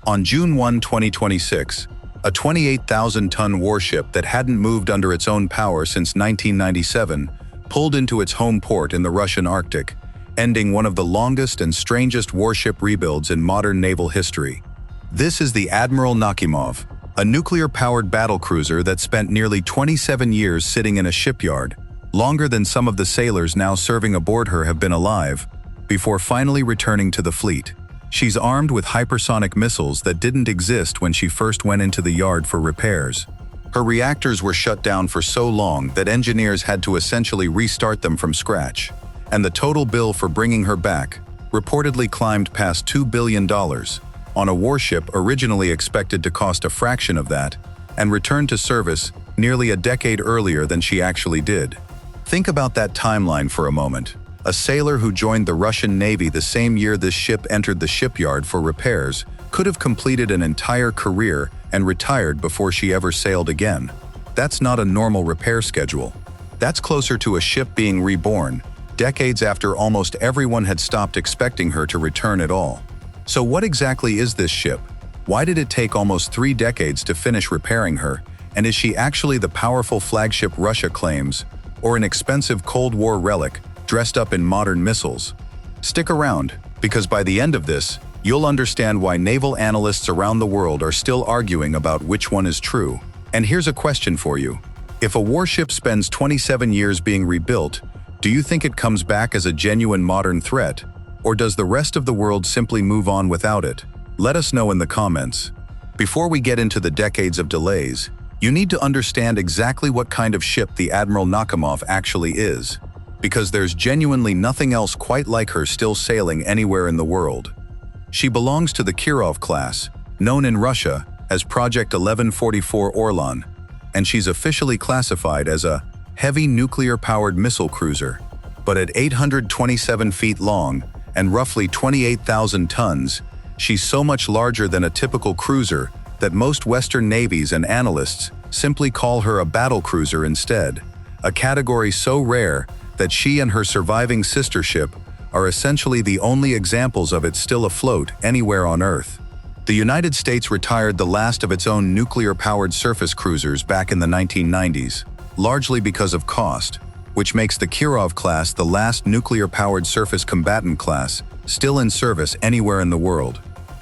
On June 1, 2026, a 28,000-ton warship that hadn't moved under its own power since 1997 pulled into its home port in the Russian Arctic, ending one of the longest and strangest warship rebuilds in modern naval history. This is the Admiral Nakhimov, a nuclear-powered battlecruiser that spent nearly 27 years sitting in a shipyard, longer than some of the sailors now serving aboard her have been alive, before finally returning to the fleet. She's armed with hypersonic missiles that didn't exist when she first went into the yard for repairs. Her reactors were shut down for so long that engineers had to essentially restart them from scratch, and the total bill for bringing her back reportedly climbed past $2 billion, on a warship originally expected to cost a fraction of that, and returned to service nearly a decade earlier than she actually did. Think about that timeline for a moment. A sailor who joined the Russian Navy the same year this ship entered the shipyard for repairs could have completed an entire career and retired before she ever sailed again. That's not a normal repair schedule. That's closer to a ship being reborn, decades after almost everyone had stopped expecting her to return at all. So what exactly is this ship? Why did it take almost 3 decades to finish repairing her? And is she actually the powerful flagship Russia claims, or an expensive Cold War relic dressed up in modern missiles? Stick around, because by the end of this, you'll understand why naval analysts around the world are still arguing about which one is true. And here's a question for you. If a warship spends 27 years being rebuilt, do you think it comes back as a genuine modern threat? Or does the rest of the world simply move on without it? Let us know in the comments. Before we get into the decades of delays, you need to understand exactly what kind of ship the Admiral Nakhimov actually is, because there's genuinely nothing else quite like her still sailing anywhere in the world. She belongs to the Kirov-class, known in Russia as Project 1144 Orlan, and she's officially classified as a heavy nuclear-powered missile cruiser. But at 827 feet long and roughly 28,000 tons, she's so much larger than a typical cruiser that most Western navies and analysts simply call her a battlecruiser instead, a category so rare that she and her surviving sister ship are essentially the only examples of it still afloat anywhere on Earth. The United States retired the last of its own nuclear-powered surface cruisers back in the 1990s, largely because of cost, which makes the Kirov-class the last nuclear-powered surface combatant class still in service anywhere in the world.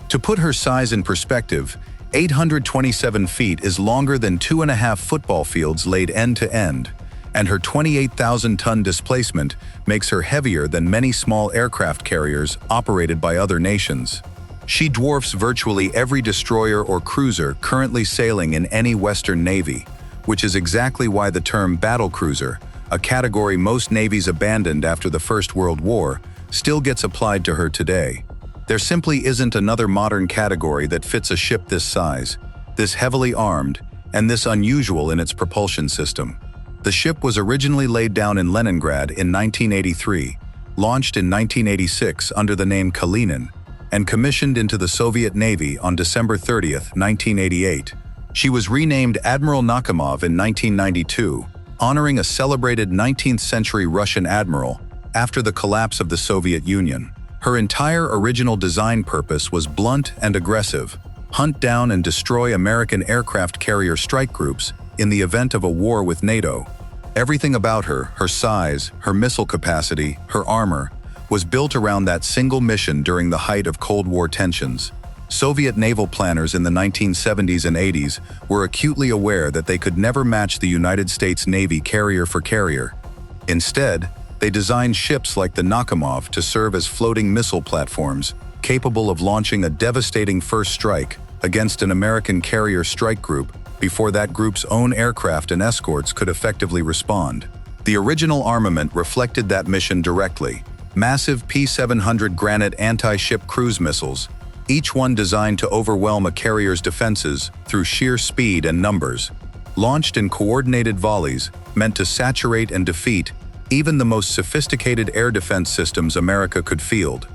To put her size in perspective, 827 feet is longer than 2.5 football fields laid end to end, and her 28,000-ton displacement makes her heavier than many small aircraft carriers operated by other nations. She dwarfs virtually every destroyer or cruiser currently sailing in any Western Navy, which is exactly why the term battlecruiser, a category most navies abandoned after the First World War, still gets applied to her today. There simply isn't another modern category that fits a ship this size, this heavily armed, and this unusual in its propulsion system. The ship was originally laid down in Leningrad in 1983, launched in 1986 under the name Kalinin, and commissioned into the Soviet Navy on December 30, 1988. She was renamed Admiral Nakhimov in 1992, honoring a celebrated 19th-century Russian admiral after the collapse of the Soviet Union. Her entire original design purpose was blunt and aggressive: hunt down and destroy American aircraft carrier strike groups in the event of a war with NATO. Everything about her, her size, her missile capacity, her armor, was built around that single mission during the height of Cold War tensions. Soviet naval planners in the 1970s and 80s were acutely aware that they could never match the United States Navy carrier for carrier. Instead, they designed ships like the Nakhimov to serve as floating missile platforms, capable of launching a devastating first strike against an American carrier strike group before that group's own aircraft and escorts could effectively respond. The original armament reflected that mission directly: massive P-700 Granite anti-ship cruise missiles, each one designed to overwhelm a carrier's defenses through sheer speed and numbers. Launched in coordinated volleys, meant to saturate and defeat even the most sophisticated air defense systems America could field.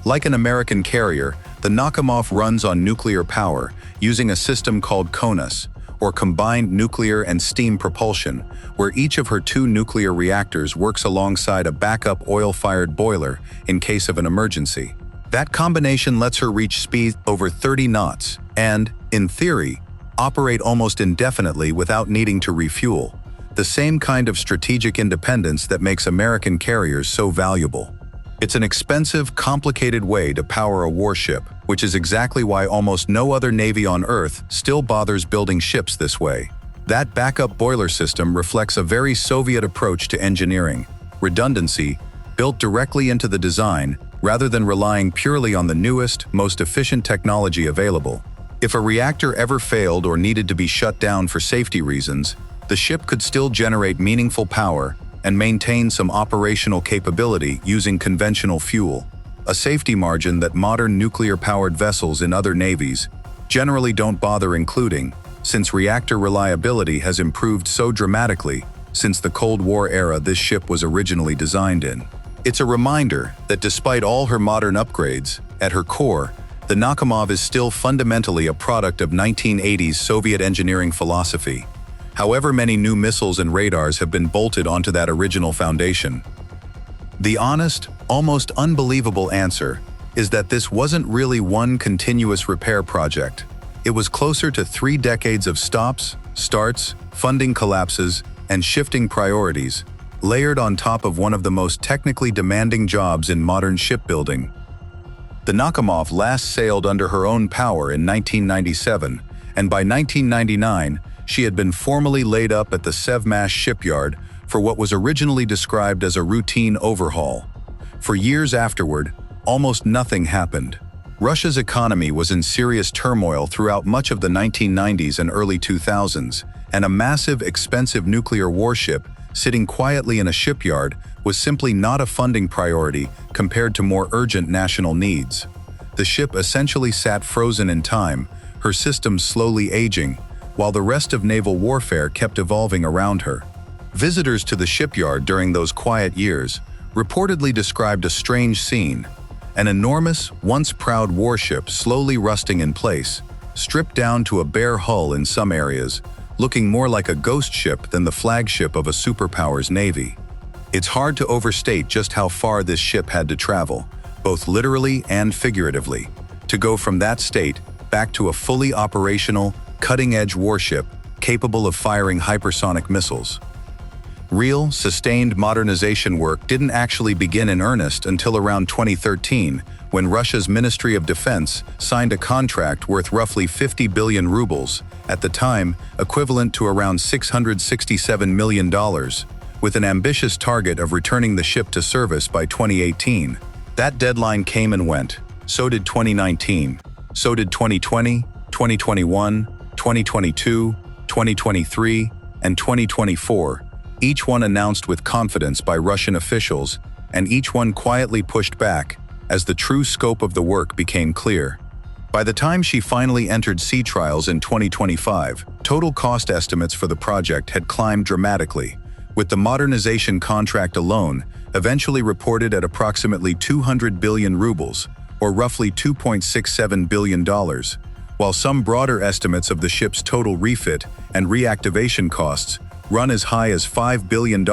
Like an American carrier, the Nakhimov runs on nuclear power using a system called CONUS, or Combined Nuclear and Steam Propulsion, where each of her 2 nuclear reactors works alongside a backup oil-fired boiler in case of an emergency. That combination lets her reach speeds over 30 knots and, in theory, operate almost indefinitely without needing to refuel, the same kind of strategic independence that makes American carriers so valuable. It's an expensive, complicated way to power a warship, which is exactly why almost no other navy on Earth still bothers building ships this way. That backup boiler system reflects a very Soviet approach to engineering, redundancy, built directly into the design rather than relying purely on the newest, most efficient technology available. If a reactor ever failed or needed to be shut down for safety reasons, the ship could still generate meaningful power and maintain some operational capability using conventional fuel, a safety margin that modern nuclear-powered vessels in other navies generally don't bother including, since reactor reliability has improved so dramatically since the Cold War era this ship was originally designed in. It's a reminder that despite all her modern upgrades, at her core, the Nakhimov is still fundamentally a product of 1980s Soviet engineering philosophy. However many new missiles and radars have been bolted onto that original foundation. The honest, almost unbelievable answer is that this wasn't really one continuous repair project. It was closer to 3 decades of stops, starts, funding collapses, and shifting priorities, layered on top of one of the most technically demanding jobs in modern shipbuilding. The Nakhimov last sailed under her own power in 1997, and by 1999, she had been formally laid up at the Sevmash shipyard for what was originally described as a routine overhaul. For years afterward, almost nothing happened. Russia's economy was in serious turmoil throughout much of the 1990s and early 2000s, and a massive, expensive nuclear warship sitting quietly in a shipyard was simply not a funding priority compared to more urgent national needs. The ship essentially sat frozen in time, her systems slowly aging, while the rest of naval warfare kept evolving around her. Visitors to the shipyard during those quiet years reportedly described a strange scene: an enormous, once proud warship slowly rusting in place, stripped down to a bare hull in some areas, looking more like a ghost ship than the flagship of a superpower's navy. It's hard to overstate just how far this ship had to travel, both literally and figuratively, to go from that state back to a fully operational, cutting-edge warship capable of firing hypersonic missiles. Real, sustained modernization work didn't actually begin in earnest until around 2013, when Russia's Ministry of Defense signed a contract worth roughly 50 billion rubles, at the time equivalent to around $667 million, with an ambitious target of returning the ship to service by 2018. That deadline came and went. So did 2019. So did 2020, 2021, 2022, 2023, and 2024, each one announced with confidence by Russian officials, and each one quietly pushed back as the true scope of the work became clear. By the time she finally entered sea trials in 2025, total cost estimates for the project had climbed dramatically, with the modernization contract alone eventually reported at approximately 200 billion rubles, or roughly $2.67 billion, while some broader estimates of the ship's total refit and reactivation costs run as high as $5 billion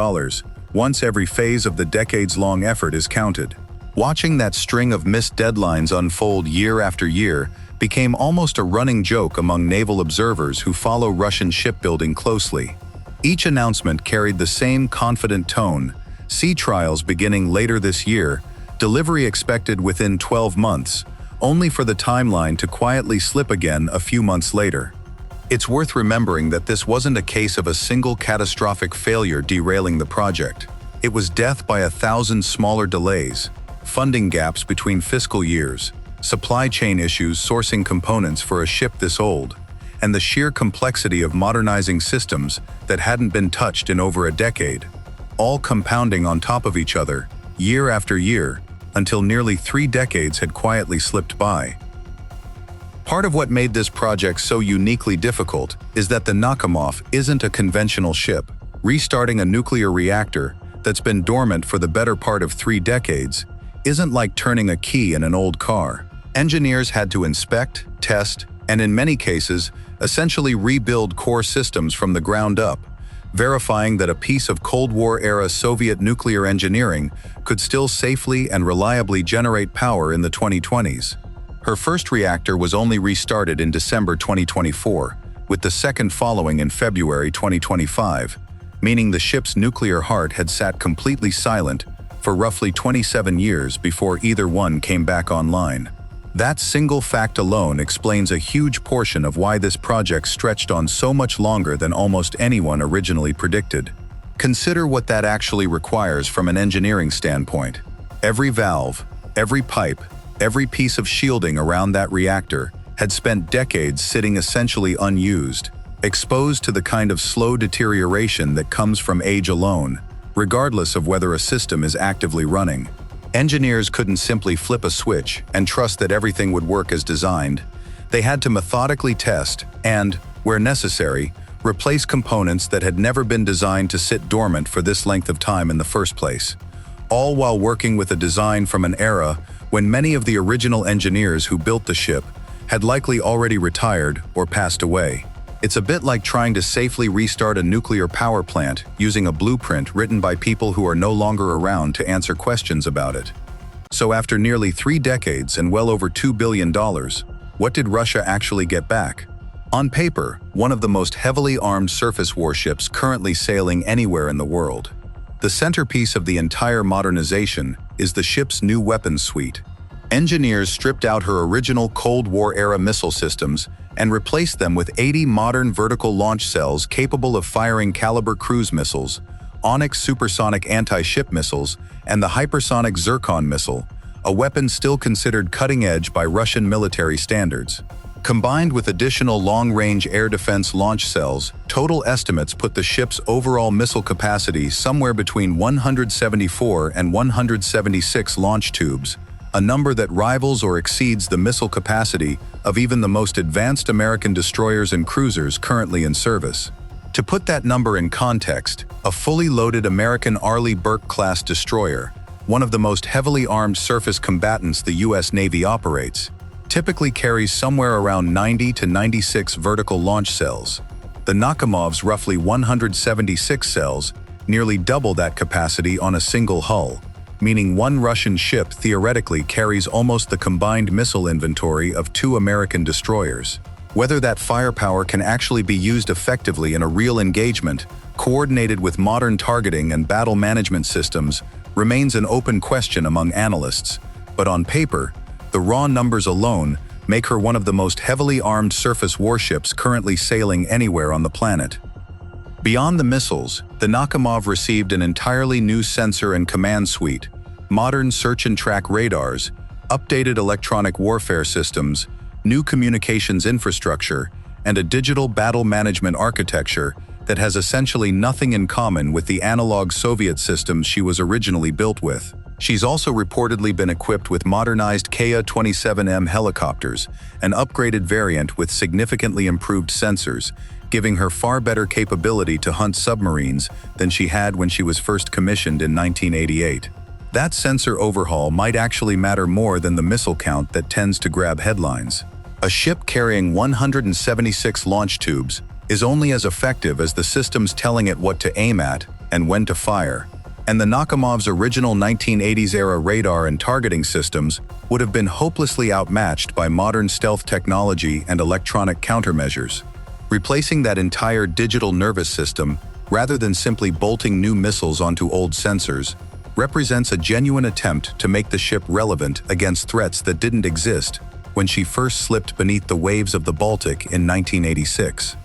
once every phase of the decades-long effort is counted. Watching that string of missed deadlines unfold year after year became almost a running joke among naval observers who follow Russian shipbuilding closely. Each announcement carried the same confident tone: sea trials beginning later this year, delivery expected within 12 months, only for the timeline to quietly slip again a few months later. It's worth remembering that this wasn't a case of a single catastrophic failure derailing the project. It was death by 1,000 smaller delays, funding gaps between fiscal years, supply chain issues sourcing components for a ship this old, and the sheer complexity of modernizing systems that hadn't been touched in over a decade, all compounding on top of each other, year after year, until nearly 3 decades had quietly slipped by. Part of what made this project so uniquely difficult is that the Nakhimov isn't a conventional ship. Restarting a nuclear reactor that's been dormant for the better part of 3 decades isn't like turning a key in an old car. Engineers had to inspect, test, and in many cases, essentially rebuild core systems from the ground up, verifying that a piece of Cold War-era Soviet nuclear engineering could still safely and reliably generate power in the 2020s. Her first reactor was only restarted in December 2024, with the second following in February 2025, meaning the ship's nuclear heart had sat completely silent for roughly 27 years before either one came back online. That single fact alone explains a huge portion of why this project stretched on so much longer than almost anyone originally predicted. Consider what that actually requires from an engineering standpoint. Every valve, every pipe, every piece of shielding around that reactor had spent decades sitting essentially unused, exposed to the kind of slow deterioration that comes from age alone, regardless of whether a system is actively running. Engineers couldn't simply flip a switch and trust that everything would work as designed. They had to methodically test and, where necessary, replace components that had never been designed to sit dormant for this length of time in the first place, all while working with a design from an era when many of the original engineers who built the ship had likely already retired or passed away. It's a bit like trying to safely restart a nuclear power plant using a blueprint written by people who are no longer around to answer questions about it. So after nearly 3 decades and well over $2 billion, what did Russia actually get back? On paper, one of the most heavily armed surface warships currently sailing anywhere in the world. The centerpiece of the entire modernization is the ship's new weapons suite. Engineers stripped out her original Cold War-era missile systems and replaced them with 80 modern vertical launch cells capable of firing caliber cruise missiles, Onyx supersonic anti-ship missiles, and the hypersonic Zircon missile, a weapon still considered cutting-edge by Russian military standards. Combined with additional long-range air defense launch cells, total estimates put the ship's overall missile capacity somewhere between 174 and 176 launch tubes, a number that rivals or exceeds the missile capacity of even the most advanced American destroyers and cruisers currently in service. To put that number in context, a fully loaded American Arleigh Burke-class destroyer, one of the most heavily armed surface combatants the U.S. Navy operates, typically carries somewhere around 90 to 96 vertical launch cells. The Nakhimov's roughly 176 cells, nearly double that capacity on a single hull, meaning one Russian ship theoretically carries almost the combined missile inventory of 2 American destroyers. Whether that firepower can actually be used effectively in a real engagement, coordinated with modern targeting and battle management systems, remains an open question among analysts, but on paper, the raw numbers alone make her one of the most heavily armed surface warships currently sailing anywhere on the planet. Beyond the missiles, the Nakhimov received an entirely new sensor and command suite, modern search and track radars, updated electronic warfare systems, new communications infrastructure, and a digital battle management architecture that has essentially nothing in common with the analog Soviet systems she was originally built with. She's also reportedly been equipped with modernized Ka-27M helicopters, an upgraded variant with significantly improved sensors, giving her far better capability to hunt submarines than she had when she was first commissioned in 1988. That sensor overhaul might actually matter more than the missile count that tends to grab headlines. A ship carrying 176 launch tubes is only as effective as the systems telling it what to aim at and when to fire. And the Nakhimov's original 1980s-era radar and targeting systems would have been hopelessly outmatched by modern stealth technology and electronic countermeasures. Replacing that entire digital nervous system, rather than simply bolting new missiles onto old sensors, represents a genuine attempt to make the ship relevant against threats that didn't exist when she first slipped beneath the waves of the Baltic in 1986.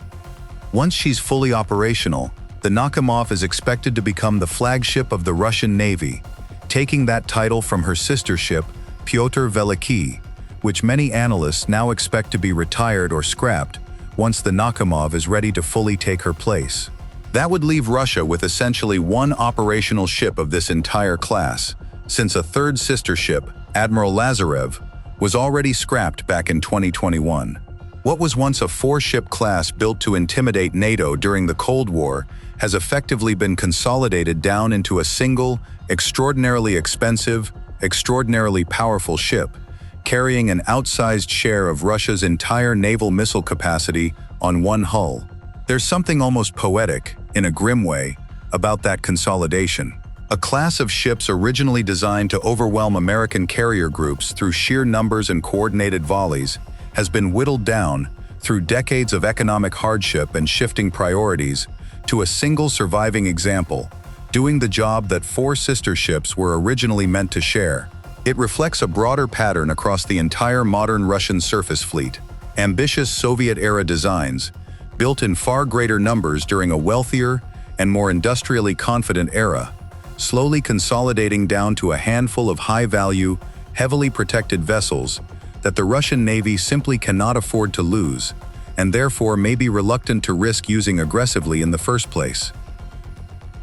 Once she's fully operational, the Nakhimov is expected to become the flagship of the Russian Navy, taking that title from her sister ship, Pyotr Veliky, which many analysts now expect to be retired or scrapped once the Nakhimov is ready to fully take her place. That would leave Russia with essentially one operational ship of this entire class, since a third sister ship, Admiral Lazarev, was already scrapped back in 2021. What was once a 4-ship class built to intimidate NATO during the Cold War has effectively been consolidated down into a single, extraordinarily expensive, extraordinarily powerful ship, carrying an outsized share of Russia's entire naval missile capacity on one hull. There's something almost poetic, in a grim way, about that consolidation. A class of ships originally designed to overwhelm American carrier groups through sheer numbers and coordinated volleys has been whittled down, through decades of economic hardship and shifting priorities, to a single surviving example, doing the job that four sister ships were originally meant to share. It reflects a broader pattern across the entire modern Russian surface fleet. Ambitious Soviet-era designs, built in far greater numbers during a wealthier and more industrially confident era, slowly consolidating down to a handful of high-value, heavily protected vessels that the Russian Navy simply cannot afford to lose, and therefore may be reluctant to risk using aggressively in the first place.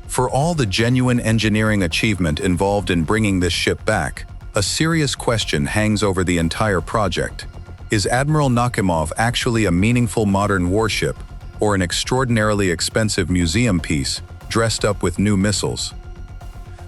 For all the genuine engineering achievement involved in bringing this ship back, a serious question hangs over the entire project. Is Admiral Nakhimov actually a meaningful modern warship, or an extraordinarily expensive museum piece dressed up with new missiles?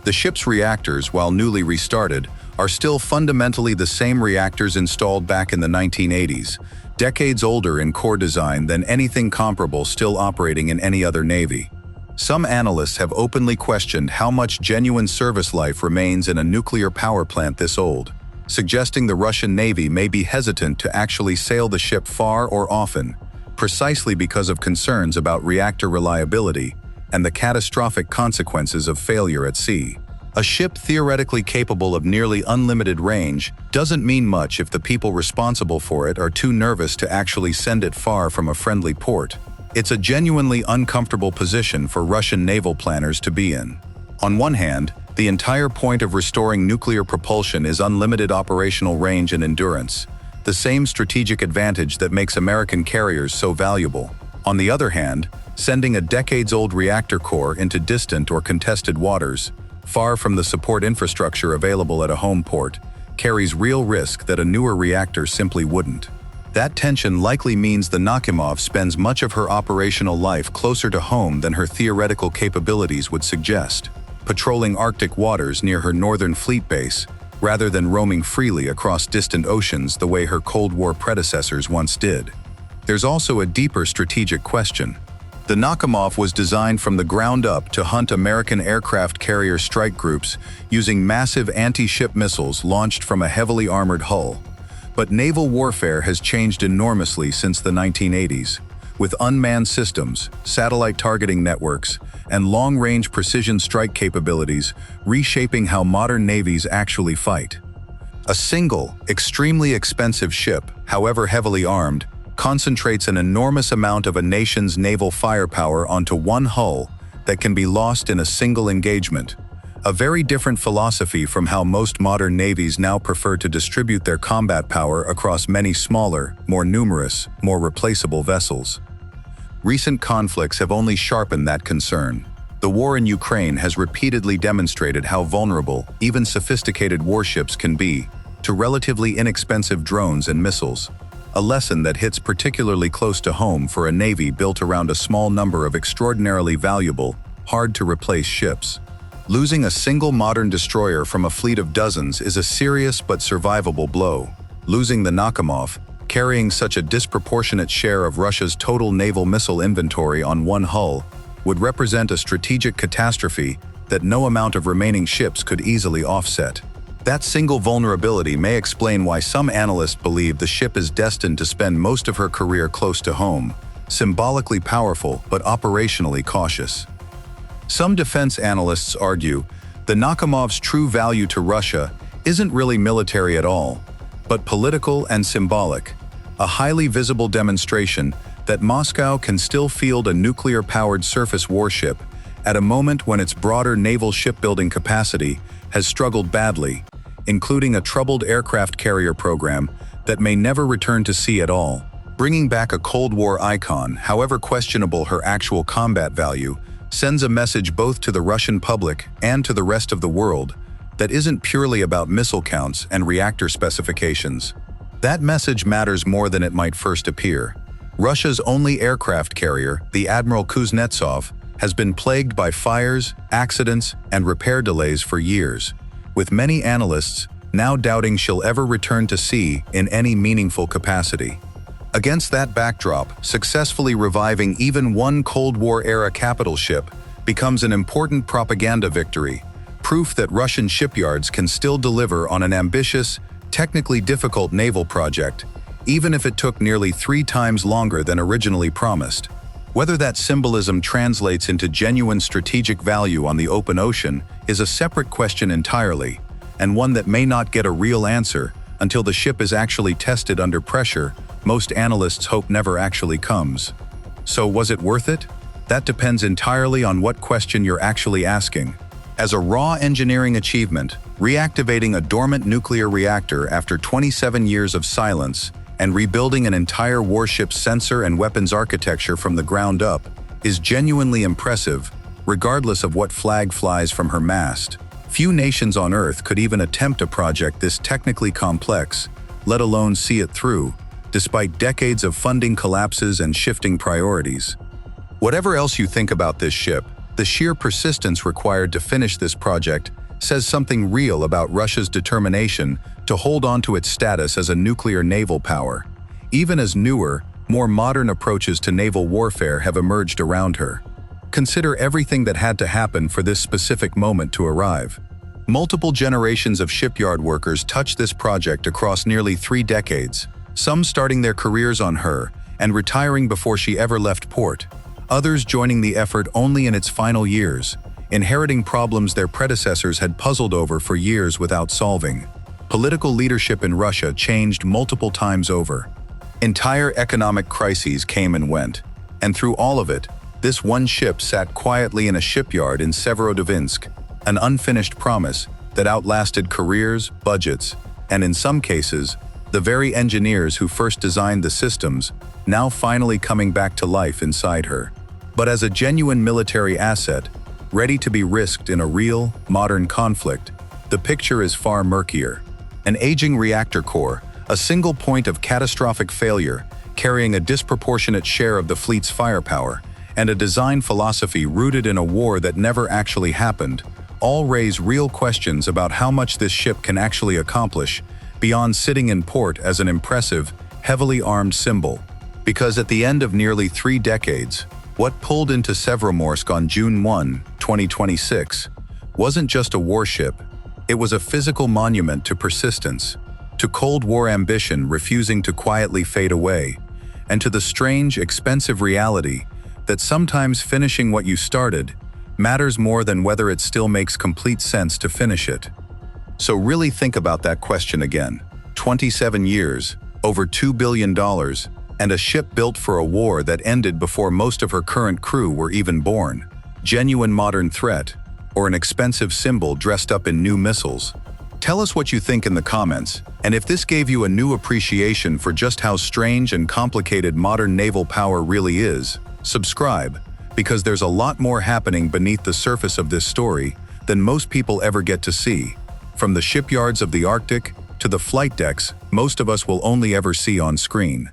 The ship's reactors, while newly restarted, are still fundamentally the same reactors installed back in the 1980s, decades older in core design than anything comparable still operating in any other navy. Some analysts have openly questioned how much genuine service life remains in a nuclear power plant this old, suggesting the Russian Navy may be hesitant to actually sail the ship far or often, precisely because of concerns about reactor reliability and the catastrophic consequences of failure at sea. A ship theoretically capable of nearly unlimited range doesn't mean much if the people responsible for it are too nervous to actually send it far from a friendly port. It's a genuinely uncomfortable position for Russian naval planners to be in. On one hand, the entire point of restoring nuclear propulsion is unlimited operational range and endurance, the same strategic advantage that makes American carriers so valuable. On the other hand, sending a decades-old reactor core into distant or contested waters, far from the support infrastructure available at a home port, carries real risk that a newer reactor simply wouldn't. That tension likely means the Nakhimov spends much of her operational life closer to home than her theoretical capabilities would suggest, patrolling Arctic waters near her Northern Fleet base, rather than roaming freely across distant oceans the way her Cold War predecessors once did. There's also a deeper strategic question. The Nakhimov was designed from the ground up to hunt American aircraft carrier strike groups using massive anti-ship missiles launched from a heavily armored hull. But naval warfare has changed enormously since the 1980s, with unmanned systems, satellite targeting networks, and long-range precision strike capabilities reshaping how modern navies actually fight. A single, extremely expensive ship, however heavily armed, concentrates an enormous amount of a nation's naval firepower onto one hull that can be lost in a single engagement. A very different philosophy from how most modern navies now prefer to distribute their combat power across many smaller, more numerous, more replaceable vessels. Recent conflicts have only sharpened that concern. The war in Ukraine has repeatedly demonstrated how vulnerable even sophisticated warships can be to relatively inexpensive drones and missiles. A lesson that hits particularly close to home for a navy built around a small number of extraordinarily valuable, hard-to-replace ships. Losing a single modern destroyer from a fleet of dozens is a serious but survivable blow. Losing the Nakhimov, carrying such a disproportionate share of Russia's total naval missile inventory on one hull, would represent a strategic catastrophe that no amount of remaining ships could easily offset. That single vulnerability may explain why some analysts believe the ship is destined to spend most of her career close to home, symbolically powerful but operationally cautious. Some defense analysts argue the Nakhimov's true value to Russia isn't really military at all, but political and symbolic, a highly visible demonstration that Moscow can still field a nuclear-powered surface warship at a moment when its broader naval shipbuilding capacity has struggled badly, including a troubled aircraft carrier program that may never return to sea at all. Bringing back a Cold War icon, however questionable her actual combat value, sends a message both to the Russian public and to the rest of the world that isn't purely about missile counts and reactor specifications. That message matters more than it might first appear. Russia's only aircraft carrier, the Admiral Kuznetsov, has been plagued by fires, accidents, and repair delays for years, with many analysts now doubting she'll ever return to sea in any meaningful capacity. Against that backdrop, successfully reviving even one Cold War-era capital ship becomes an important propaganda victory, proof that Russian shipyards can still deliver on an ambitious, technically difficult naval project, even if it took nearly 3 times longer than originally promised. Whether that symbolism translates into genuine strategic value on the open ocean is a separate question entirely, and one that may not get a real answer until the ship is actually tested under pressure most analysts hope never actually comes. So was it worth it? That depends entirely on what question you're actually asking. As a raw engineering achievement, reactivating a dormant nuclear reactor after 27 years of silence and rebuilding an entire warship's sensor and weapons architecture from the ground up is genuinely impressive, regardless of what flag flies from her mast. Few nations on Earth could even attempt a project this technically complex, let alone see it through, despite decades of funding collapses and shifting priorities. Whatever else you think about this ship, the sheer persistence required to finish this project says something real about Russia's determination to hold on to its status as a nuclear naval power, even as newer, more modern approaches to naval warfare have emerged around her. Consider everything that had to happen for this specific moment to arrive. Multiple generations of shipyard workers touched this project across nearly 3 decades, some starting their careers on her and retiring before she ever left port, others joining the effort only in its final years, inheriting problems their predecessors had puzzled over for years without solving. Political leadership in Russia changed multiple times over. Entire economic crises came and went, and through all of it, this one ship sat quietly in a shipyard in Severodvinsk, an unfinished promise that outlasted careers, budgets, and in some cases, the very engineers who first designed the systems, now finally coming back to life inside her. But as a genuine military asset, ready to be risked in a real, modern conflict, the picture is far murkier. An aging reactor core, a single point of catastrophic failure, carrying a disproportionate share of the fleet's firepower, and a design philosophy rooted in a war that never actually happened, all raise real questions about how much this ship can actually accomplish, beyond sitting in port as an impressive, heavily armed symbol. Because at the end of nearly 3 decades, what pulled into Severomorsk on June 1, 2026, wasn't just a warship, it was a physical monument to persistence, to Cold War ambition refusing to quietly fade away, and to the strange, expensive reality that sometimes finishing what you started matters more than whether it still makes complete sense to finish it. So really think about that question again. 27 years, over $2 billion, and a ship built for a war that ended before most of her current crew were even born. Genuine modern threat, or an expensive symbol dressed up in new missiles? Tell us what you think in the comments, and if this gave you a new appreciation for just how strange and complicated modern naval power really is, subscribe, because there's a lot more happening beneath the surface of this story than most people ever get to see. From the shipyards of the Arctic to the flight decks most of us will only ever see on screen.